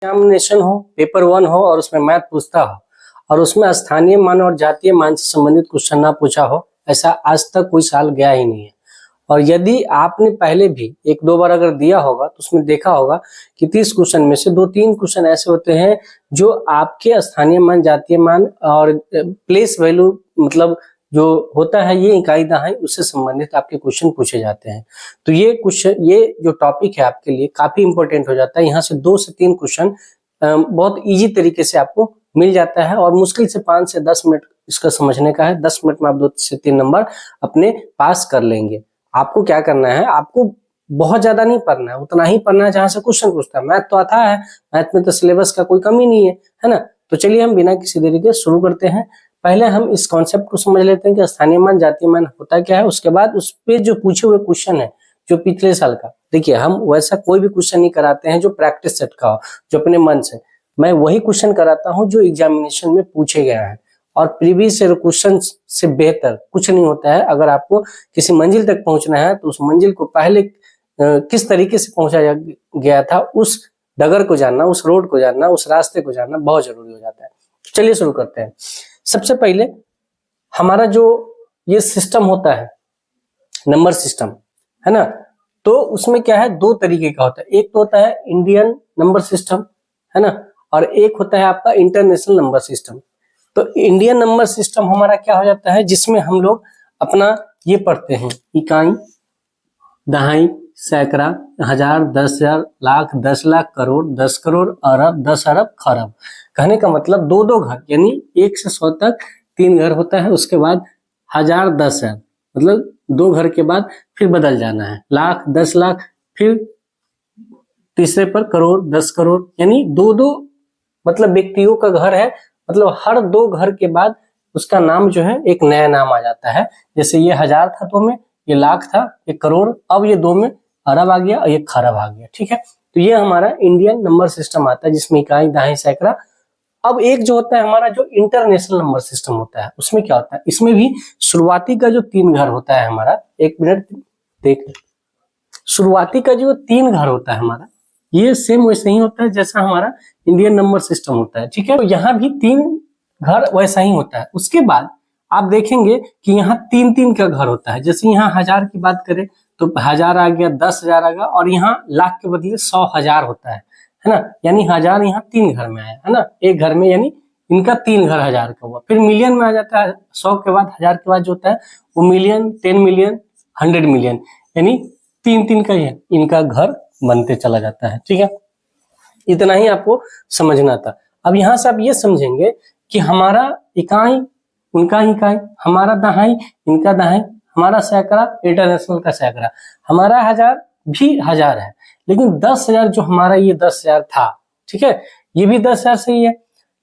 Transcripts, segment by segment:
Examination हो, paper 1 हो और उसमें मैथ पूछता हो और उसमें स्थानीय मान और जातीय मान से संबंधित क्वेश्चन ना पूछा हो, ऐसा आज तक कोई साल गया ही नहीं है। और यदि आपने पहले भी 1-2 बार अगर दिया होगा तो उसमें देखा होगा कि 30 क्वेश्चन में से 2-3 क्वेश्चन ऐसे होते हैं जो आपके स्थानीय मान, जातीय मान और प्लेस वैल्यू मतलब जो होता है ये इकाई दहाई उससे संबंधित आपके क्वेश्चन पूछे जाते हैं। तो ये क्वेश्चन, ये जो टॉपिक है आपके लिए काफी इंपॉर्टेंट हो जाता है। यहाँ से 2 से 3 क्वेश्चन बहुत इजी तरीके से आपको मिल जाता है और मुश्किल से 5 से 10 मिनट इसका समझने का है। 10 मिनट में आप 2 से 3 नंबर अपने पास कर लेंगे। आपको क्या करना है, आपको बहुत ज्यादा नहीं पढ़ना है, उतना ही पढ़ना है जहां से क्वेश्चन पूछता है। मैथ तो आता है, मैथ में तो सिलेबस का कोई कमी नहीं है ना। तो चलिए हम बिना किसी देरी के शुरू करते हैं। पहले हम इस कॉन्सेप्ट को समझ लेते हैं कि स्थानीय मान, जातीय मान होता क्या है। उसके बाद उस पे जो पूछे हुए क्वेश्चन है जो पिछले साल का, देखिए हम वैसा कोई भी क्वेश्चन नहीं कराते हैं जो प्रैक्टिस सेट का हो, जो अपने मन से। मैं वही क्वेश्चन कराता हूँ जो एग्जामिनेशन में पूछे गए हैं और प्रीवियस ईयर क्वेश्चन से बेहतर कुछ नहीं होता है। अगर आपको किसी मंजिल तक पहुंचना है तो उस मंजिल को पहले किस तरीके से पहुंचा गया था उस डगर को जानना, उस रोड को जानना, उस रास्ते को जानना बहुत जरूरी हो जाता है। चलिए शुरू करते हैं। सबसे पहले हमारा जो ये सिस्टम होता है, नंबर सिस्टम, है ना, तो उसमें क्या है, 2 तरीके का होता है। एक तो होता है इंडियन नंबर सिस्टम, है ना, और एक होता है आपका इंटरनेशनल नंबर सिस्टम। तो इंडियन नंबर सिस्टम हमारा क्या हो जाता है, जिसमें हम लोग अपना ये पढ़ते हैं, इकाई, दहाई, सैकड़ा, हजार, 10,000, लाख, 10 लाख, करोड़, 10 करोड़, अरब, 10 अरब, खरब। कहने का मतलब 2-2 घर, यानी 1 से 100 तक 3 घर होता है। उसके बाद हजार, 10,000, मतलब 2 घर के बाद फिर बदल जाना है, लाख, 10 लाख, फिर तीसरे पर करोड़, 10 करोड़, यानी 2-2 मतलब व्यक्तियों का घर है। मतलब हर 2 घर के बाद उसका नाम जो है एक नया नाम आ जाता है। जैसे ये हजार था 2 में, ये लाख था, ये करोड़, अब ये 2 में अरब आ गया और ये खरब आ गया। ठीक है, तो ये हमारा इंडियन नंबर सिस्टम आता है जिसमें इकाई, दहाई, सैकड़ा। अब एक जो होता है हमारा जो इंटरनेशनल नंबर सिस्टम होता है, उसमें क्या होता है, इसमें भी शुरुआती का जो 3 घर होता है हमारा, 1 मिनट देख, शुरुआती का जो 3 घर होता है हमारा, ये सेम वैसे ही होता है जैसा हमारा इंडियन नंबर सिस्टम होता है। ठीक है, तो यहाँ भी 3 घर वैसा ही होता है। उसके बाद आप देखेंगे कि यहाँ 3-3 का घर होता है। जैसे यहाँ हजार की बात करें तो 1000 आ गया, 10,000 आ गया, और यहाँ लाख के बदले 100,000 होता है ना। यानी हजार यहाँ 3 घर में आया, है ना, एक घर में, यानी इनका 3 घर हजार का हुआ। फिर मिलियन में आ जाता है, 100 के बाद, 1000 के बाद जो होता है वो मिलियन, 10 मिलियन, 100 मिलियन, यानी 3-3 का इनका घर बनते चला जाता है। ठीक है, इतना ही आपको समझना था। अब यहाँ से आप ये समझेंगे कि हमारा इकाई, उनका इकाई, हमारा दहाई, इनका दहाई, हमारा सैकड़ा, इंटरनेशनल का सैकड़ा, हमारा हजार भी हजार है, लेकिन 10,000 जो हमारा ये 10,000 था, ठीक है, ये भी 10,000 सही है,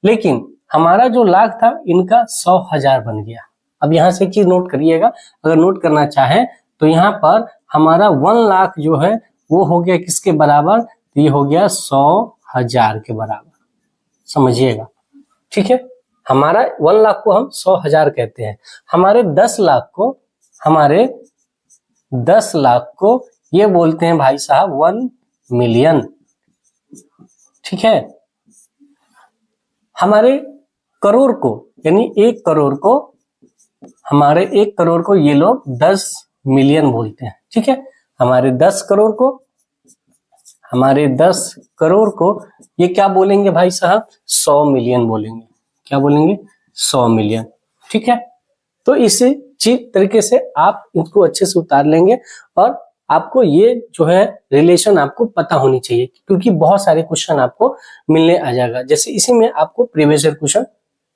लेकिन हमारा जो लाख था इनका 100,000 बन गया। अब यहाँ से एक चीज नोट करिएगा, अगर नोट करना चाहें तो यहाँ पर हमारा 1 लाख जो है वो हो गया किसके बराबर, तो ये हो गया 100,000 के बराबर, समझिएगा। ठीक है, हमारा 1 लाख को हम 100,000 कहते हैं। हमारे 10 लाख को ये बोलते हैं भाई साहब 1 मिलियन। ठीक है, हमारे करोड़ को, यानी 1 करोड़ को, हमारे 1 करोड़ को ये लोग 10 मिलियन बोलते हैं। ठीक है, हमारे 10 करोड़ को ये क्या बोलेंगे भाई साहब, 100 मिलियन बोलेंगे। क्या बोलेंगे, 100 मिलियन। ठीक है, तो इसी तरीके से आप इसको अच्छे से उतार लेंगे और आपको ये जो है रिलेशन आपको पता होनी चाहिए, क्योंकि बहुत सारे क्वेश्चन आपको मिलने आ जाएगा। जैसे इसी में आपको प्रीवियस ईयर क्वेश्चन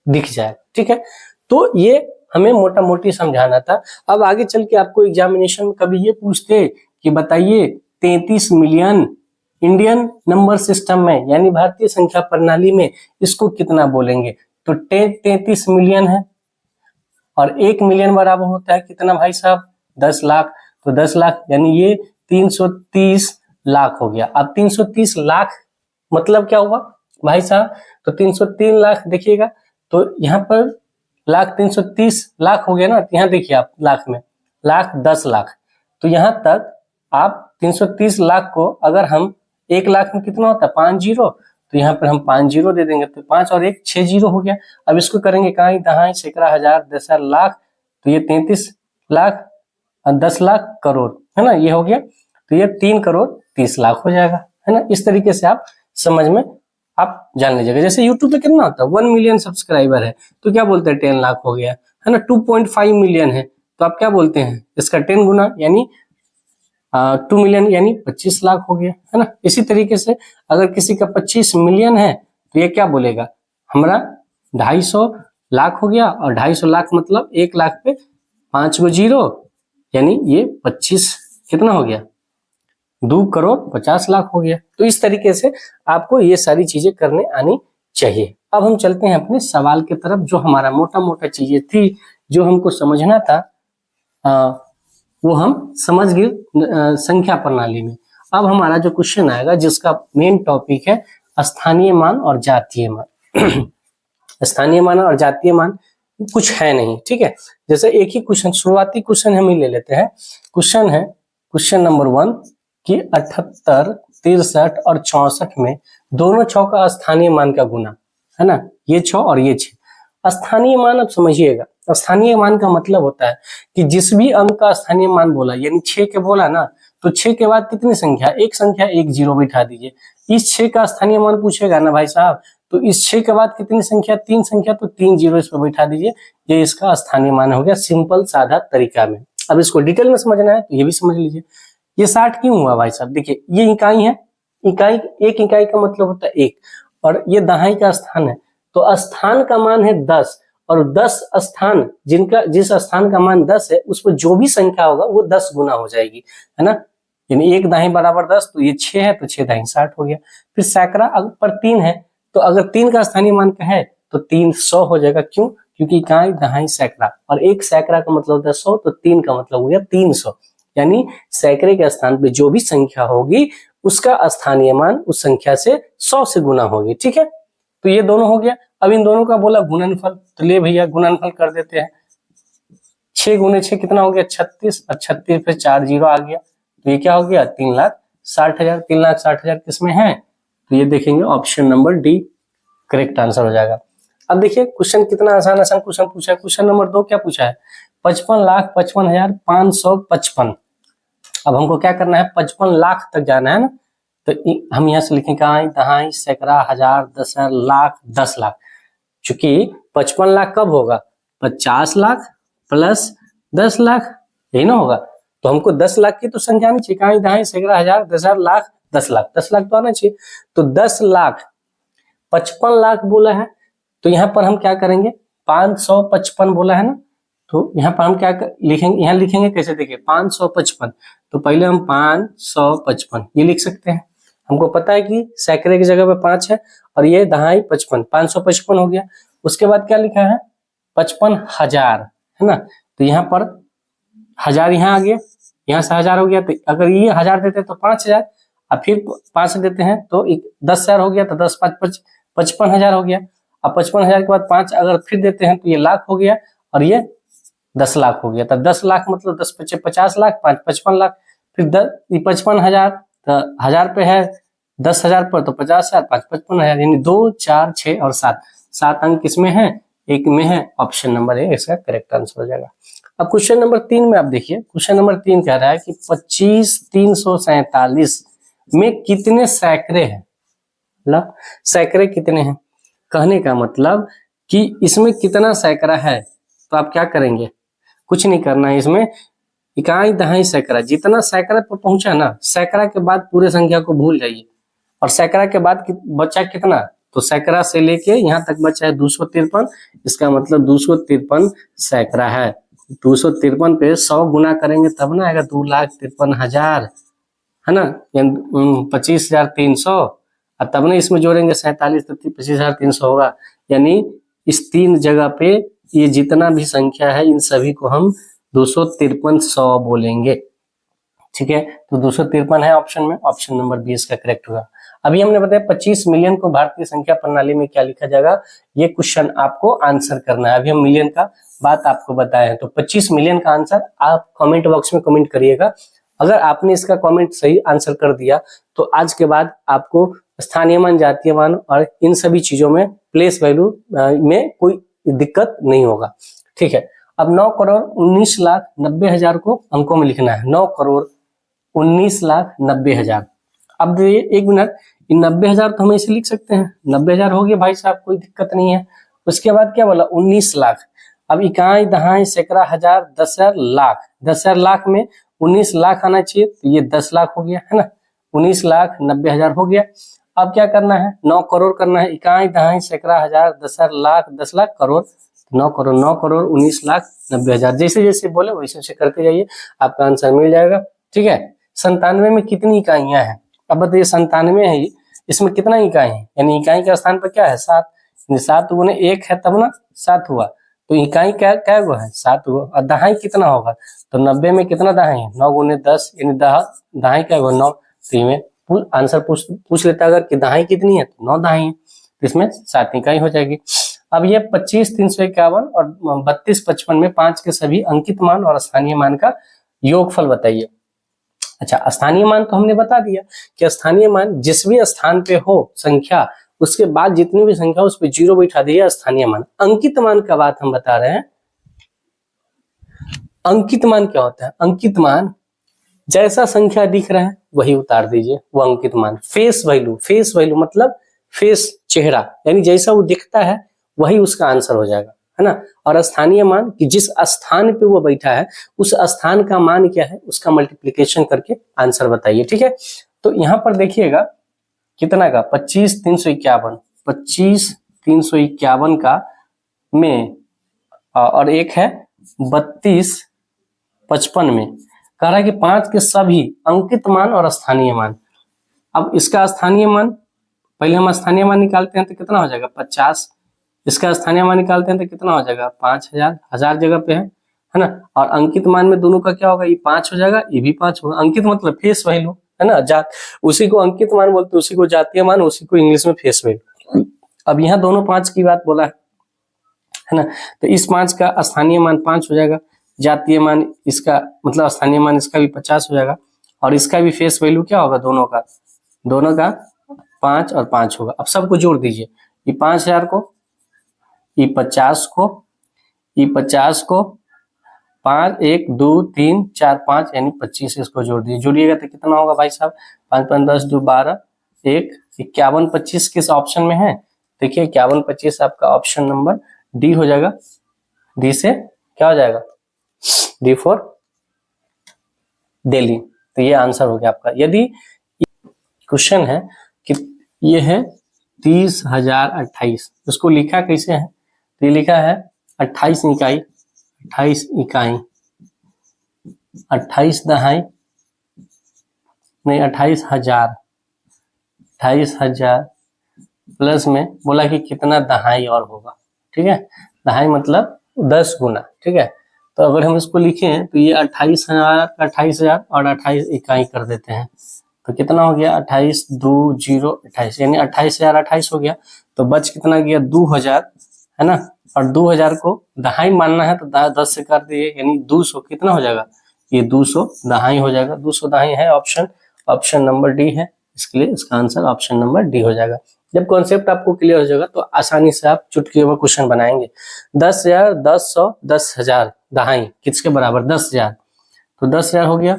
दिख जाएगा। ठीक है, तो ये हमें मोटा मोटी समझाना था। अब आगे चल के आपको एग्जामिनेशन में कभी ये पूछते कि बताइए 33 मिलियन इंडियन नंबर सिस्टम में, यानी भारतीय संख्या प्रणाली में, इसको कितना बोलेंगे, तो 33 मिलियन है और 1 मिलियन बराबर होता है कितना भाई साहब, 10 लाख। तो 10 लाख यानी ये 330 लाख हो गया। अब 330 लाख मतलब क्या हुआ भाई साहब, तो 303 लाख देखिएगा, तो यहाँ पर लाख 330 लाख हो गया ना। यहाँ देखिए आप लाख में, लाख 10 लाख, तो यहाँ तक आप 330 लाख को अगर हम 1 लाख में कितना होता है, 5 जीरो, तो यहाँ पर हम 5 जीरो दे देंगे, तो 5 और 1 6 जीरो हो गया। अब इसको करेंगे कहाँ दहाई सैकड़ा हजार दशहरा लाख, तो ये 33 लाख और 10 लाख करोड़, है ना, ये हो गया। तो ये 3 करोड़ 30 लाख हो जाएगा, है ना। इस तरीके से आप समझ में आप जान लीजिएगा। जैसे यूट्यूब पे कितना होता है 1 मिलियन सब्सक्राइबर है तो क्या बोलते हैं 10 लाख हो गया, है ना। 2.5 मिलियन है तो आप क्या बोलते हैं इसका 10 गुना यानी 2 मिलियन यानी 25 लाख हो गया, है ना। इसी तरीके से अगर किसी का 25 मिलियन है तो ये क्या बोलेगा हमारा 250 लाख हो गया, और 250 लाख मतलब 1 लाख पे 5 गो जीरो यानी ये 25 कितना हो गया 2 करोड़ 50 लाख हो गया। तो इस तरीके से आपको ये सारी चीजें करने आनी चाहिए। अब हम चलते हैं अपने सवाल की तरफ, जो हमारा मोटा मोटा चीजें थी जो हमको समझना था वो हम समझ गए संख्या प्रणाली में। अब हमारा जो क्वेश्चन आएगा जिसका मेन टॉपिक है स्थानीय मान और जातीय मान। स्थानीय मान और जातीय मान कुछ है नहीं, ठीक है। जैसे एक ही क्वेश्चन, शुरुआती क्वेश्चन हम ही ले लेते हैं। क्वेश्चन है क्वेश्चन नंबर 1 कि 78, 63 और 64 में दोनों छौ का स्थानीय मान का गुना, है ना, ये 6 और ये 6। स्थानीय मान आप समझिएगा, स्थानीय मान का मतलब होता है कि जिस भी अंक का स्थानीय मान बोला यानी 6 के बोला ना, तो 6 के बाद कितनी संख्या, एक संख्या एक जीरो बैठा दीजिए। इस 6 का स्थानीय मान पूछेगा ना भाई साहब, तो इस 6 के बाद कितनी संख्या, 3 संख्या, तो 3 जीरो इस पर बैठा दीजिए। ये इसका स्थानीय मान हो गया सिंपल सादा तरीका में। अब इसको डिटेल में समझना है तो ये भी समझ लीजिए। ये 60 क्यों हुआ भाई साहब, देखिए ये इकाई है, इकाई एक इकाई का मतलब होता है 1, और ये दहाई का स्थान है, तो स्थान का मान है 10, और 10 स्थान जिस स्थान का मान 10 है उस पर जो भी संख्या होगा वो 10 गुना हो जाएगी, है ना। यानी 1 दहाई बराबर 10, तो ये 6 है तो 6 दहाई 60 हो गया। फिर सैकड़ा पर 3 है, तो अगर 3 का स्थानीय मान क्या है तो 300 हो जाएगा। क्यों, क्योंकि इकाई दहाई सैकड़ा, और एक सैकड़ा का मतलब होता है 100, तो 3 का मतलब हो गया 300। यानी सैकड़े के स्थान पे जो भी संख्या होगी उसका स्थानीय मान उस संख्या से 100 से गुना होगी, ठीक है। तो ये दोनों हो गया। अब इन दोनों का बोला गुणनफल, तो ले भैया गुणनफल कर देते हैं। 6 गुने 6 कितना हो गया 36, और 36 पे 4 जीरो आ गया, तो ये क्या हो गया 3,60,000। 3,60,000 किसमें है, तो ये देखेंगे option number D correct answer हो जाएगा। अब देखिए क्वेश्चन कितना आसान आसान क्वेश्चन पूछा है। क्वेश्चन नंबर 2 क्या पूछा है, 55,55,555। अब हमको क्या करना है 55 लाख तक जाना है ना, तो हम यहाँ से लिखेंगे इकाई दहाई सैकड़ा हजार दशहरा लाख 10 लाख। चूंकि 55 लाख कब होगा 50 लाख प्लस 10 लाख, यही ना होगा। तो हमको 10 लाख की तो संख्या आनी चाहिए, इकाई दहाई सैकड़ा हजार दशहरा लाख 10 लाख, 10 लाख तो आना चाहिए। तो 10 लाख 55 लाख बोला है, तो यहाँ पर हम क्या करेंगे 555 बोला है ना, तो यहाँ पर हम क्या लिखेंगे, यहाँ लिखेंगे कैसे, देखिए 555, तो पहले हम 555 ये लिख सकते हैं। हमको पता है कि सैकड़े की जगह पे 5 है और ये दहाई 55, 555 हो गया। उसके बाद क्या लिखा है 55,000, है ना, तो यहाँ पर 1000 यहाँ आ गया, यहाँ से 1000 हो गया, तो अगर ये 1000 देते हैं तो 5000, और फिर 5 देते हैं तो 10,000 हो गया, तो 10 5 55,000 हो गया। अब 55,000 के बाद 5 अगर फिर देते हैं तो ये लाख हो गया, और ये 10 लाख हो गया। तो 10 लाख मतलब 10 पचे 50 लाख, 5 55 लाख, फिर 55,000, तो 1000 पे है 10,000 पर, तो 50,000, 5 55,000, यानी 2 4 6 और 7, 7 अंक किसमें है, एक में है। ऑप्शन नंबर ए इसका करेक्ट आंसर हो जाएगा। अब क्वेश्चन नंबर 3 में आप देखिए, क्वेश्चन नंबर 3 कह रहा है कि 25,347 में कितने सैकड़े हैं, मतलब सैकड़े कितने हैं, कहने का मतलब कि इसमें कितना सैकड़ा है। तो आप क्या करेंगे, कुछ नहीं करना है, इसमें इकाई दहाई सैकड़ा, जितना सैकड़ा पर पहुंचा ना, सैकड़ा के बाद पूरे संख्या को भूल जाइए, और सैकड़ा के बाद बचा कितना, तो सैकड़ा से लेके यहाँ तक बचा है 253, इसका मतलब 253 सैकड़ा है। 253 पे 100 गुना करेंगे तब ना आएगा 2,53,000, है ना, 25,300, और तब ना इसमें जोड़ेंगे 47, तो 25,300 होगा। यानी इस 3 जगह पे ये जितना भी संख्या है इन सभी को हम 253 बोलेंगे, ठीक है। तो 253 है ऑप्शन में, ऑप्शन नंबर बी इसका करेक्ट होगा। अभी हमने बताया 25 मिलियन को भारतीय संख्या प्रणाली में क्या लिखा जाएगा, ये क्वेश्चन आपको आंसर करना है। अभी हम मिलियन का बात आपको बताए हैं, तो 25 मिलियन का आंसर आप कमेंट बॉक्स में कमेंट करिएगा। अगर आपने इसका कमेंट सही आंसर कर दिया तो आज के बाद आपको स्थानीय मान, जातीय मान और इन सभी चीजों में प्लेस वैल्यू में कोई दिक्कत नहीं होगा। ठीक है, अब 9,19,90,000 को अंकों में लिखना है। 9,19,90,000। अब एक मिनट, 90,000 तो हम ऐसे लिख सकते हैं, 90,000 हो गया भाई साहब, कोई दिक्कत नहीं है। उसके बाद क्या बोला, 19 लाख। अब इकाई, दहाई, सैकड़ा, हजार, 10,000, लाख। 10,000 लाख में 19 लाख आना चाहिए, तो ये 10 लाख हो गया, है ना। 19,90,000 हो गया। अब क्या करना है, 9 करोड़ करना है। इकाई, दहाई, सैकड़ा, हजार, 10,000, लाख, 10 लाख, करोड़, 9 करोड़। 9 करोड़ 19,90,000। जैसे जैसे बोले वैसे वैसे करते जाइए, आपका आंसर मिल जाएगा। ठीक है, 97 में कितनी इकाइयां हैं? अब बताइए, 97 है, इसमें कितना इकाई है? यानी इकाई के स्थान पर क्या है, 7। 7 गुने 1 है तब ना 7 हुआ, तो इकाई क्या क्या गो है, 7 गो। और दहाई कितना होगा, तो 90 में कितना दहाई है, 9 गुने 10, यानी दहाई क्या गो, 9। तो इनमें आंसर पूछ लेता अगर कि दहाई कितनी है, तो 9 दहाई है, तो इसमें 7 इकाई हो जाएगी। अब ये 25,351 और 32,55 में 5 के सभी अंकित मान और स्थानीय मान का योगफल बताइए। अच्छा, स्थानीय मान तो हमने बता दिया कि स्थानीय मान जिस भी स्थान पे हो संख्या, उसके बाद जितनी भी संख्या उस पर 0 बैठा दिया, स्थानीय मान। अंकित मान का बात हम बता रहे हैं। अंकित मान क्या होता है? अंकित मान जैसा संख्या दिख रहा है वही उतार दीजिए, वो अंकित मान। फेस वैल्यू, फेस वैल्यू मतलब फेस, चेहरा, यानी जैसा वो दिखता है वही उसका आंसर हो जाएगा, है ना। और स्थानीय मान कि जिस स्थान पे वो बैठा है उस स्थान का मान क्या है, उसका मल्टीप्लिकेशन करके आंसर बताइए। ठीक है, तो यहाँ पर देखिएगा कितना का, 25,351। 25,351 का में और एक है 32,55 में कह रहा है कि 5 के सभी अंकित मान और स्थानीय मान। अब इसका स्थानीय मान, पहले हम स्थानीय मान निकालते हैं तो कितना हो जाएगा, 50। इसका स्थानीय मान निकालते हैं तो कितना हो जाएगा, 5,000। 1000 जगह पे है ना। और अंकित मान में दोनों का क्या होगा, ये 5 हो जाएगा, ये भी 5 होगा। अंकित मतलब फेस वैल्यू, है ना। जात, उसी को अंकित मान बोलते, उसी को जातीय मान, उसी को इंग्लिश में फेस वैल्यू। अब यहाँ दोनों 5 की बात बोला है ना, तो इस 5 का स्थानीय मान 5 हो जाएगा। जातीय मान इसका मतलब स्थानीय मान इसका भी 50 हो जाएगा, और इसका भी फेस वैल्यू क्या होगा, दोनों का 5 और 5 होगा। अब सबको जोड़ दीजिए, ये 5,000 को, ये 50 को, ये 50 को, 5, 1, 2, 3, 4, 5 यानी 25, इसको जोड़ दीजिए। जोड़िएगा तो कितना होगा भाई साहब, 5, 5, 10, 2, 12, 1, 51, 25 किस ऑप्शन में है? देखिए 51, 25 आपका ऑप्शन नंबर डी हो जाएगा। डी से क्या हो जाएगा, डी फॉर दिल्ली। तो ये आंसर हो गया आपका। यदि क्वेश्चन है कि ये है 30,028, उसको लिखा कैसे है, तो ये लिखा है 28 इकाई, 28 इकाई, 28 दहाई, नहीं 28,000, 28,000 प्लस में बोला कि कितना दहाई और होगा। ठीक है, दहाई मतलब 10 गुना। ठीक है, तो अगर हम इसको लिखें तो ये 28,000 और 28 इकाई कर देते हैं, तो कितना हो गया, 28, 2, 0, 28, यानी 28,028 हो गया। तो बच कितना गया, 2,000, है ना। और 2,000 को दहाई मानना है तो 10 से कर दिए, यानी 200 कितना हो जाएगा, ये 200 दहाई हो जाएगा। 200 दहाई है ऑप्शन नंबर डी है, इसके लिए इसका आंसर ऑप्शन नंबर डी हो जाएगा। जब कॉन्सेप्ट आपको क्लियर हो जाएगा तो आसानी से आप चुटकी में क्वेश्चन बनाएंगे। 10,000, 10,100, 10,000 दहाई किसके बराबर, 10,000, तो 10,000 हो गया।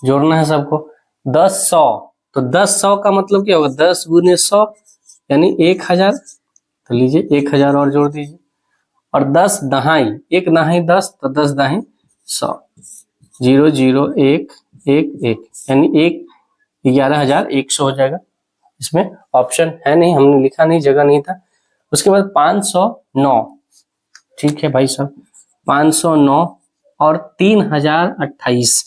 जोड़ना है सबको, 10,100, तो 10,100 का मतलब क्या होगा, 10 गुने 100 यानी 1,000, तो लीजिए 1,000 और जोड़ दीजिए। और 10 दहाई, 1 दहाई 10, तो 10 दहाई 100, 0, 0, 1, 1, 1 यानी 11,100 हो जाएगा। इसमें ऑप्शन है नहीं, हमने लिखा नहीं, जगह नहीं था। उसके बाद 509, ठीक है भाई साहब, 509 और 3,028,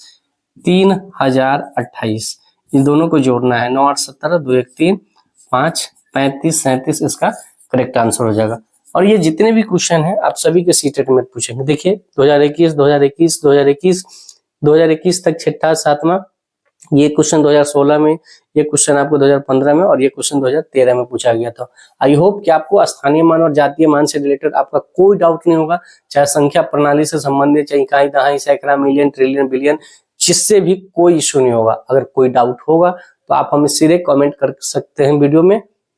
3,028 इन दोनों को जोड़ना है। 9, 8, 17, 2, 1, 3, 5, 35, 37 इसका करेक्ट आंसर हो जाएगा। और ये जितने भी क्वेश्चन हैं आप सभी के सीटेट में पूछेंगे। देखिए 2021, 2021, 2021, 2021 तक 6ठा 7वां, ये क्वेश्चन 2016 में, ये क्वेश्चन आपको 2015 में, और ये क्वेश्चन 2013 में पूछा गया था। आई होप कि आपको स्थानीय मान और जातीय मान से रिलेटेड आपका कोई डाउट नहीं होगा, चाहे संख्या प्रणाली से संबंधित, चाहे इकाई, दहाई, सैकड़ा, मिलियन, ट्रिलियन, बिलियन, जिससे भी कोई इश्यू नहीं होगा। अगर कोई डाउट होगा तो आप हमें सीधे कमेंट कर सकते हैं वीडियो में,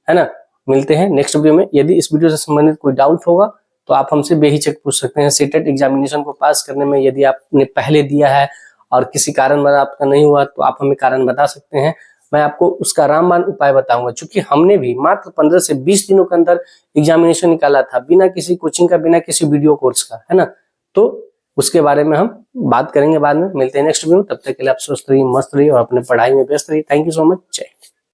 है ना। मिलते हैं नेक्स्ट वीडियो में। यदि इस वीडियो से संबंधित कोई डाउट होगा तो आप हमसे बेहिचक पूछ सकते हैं। सीटेट एग्जामिनेशन को पास करने में यदि आपने पहले दिया है और किसी कारणवश आपका नहीं हुआ तो आप हमें कारण बता सकते हैं, मैं आपको उसका रामबाण उपाय बताऊंगा। क्योंकि हमने भी मात्र 15 से 20 दिनों के अंदर एग्जामिनेशन निकाला था, बिना किसी कोचिंग का, बिना किसी वीडियो कोर्स का, है ना। तो उसके बारे में हम बात करेंगे बाद में। मिलते हैं नेक्स्ट वीडियो में, तब तक के लिए आप स्वस्थ रहिए, मस्त रहिए और अपने पढ़ाई में व्यस्त रहिए। Thank you so much. जय हिंद।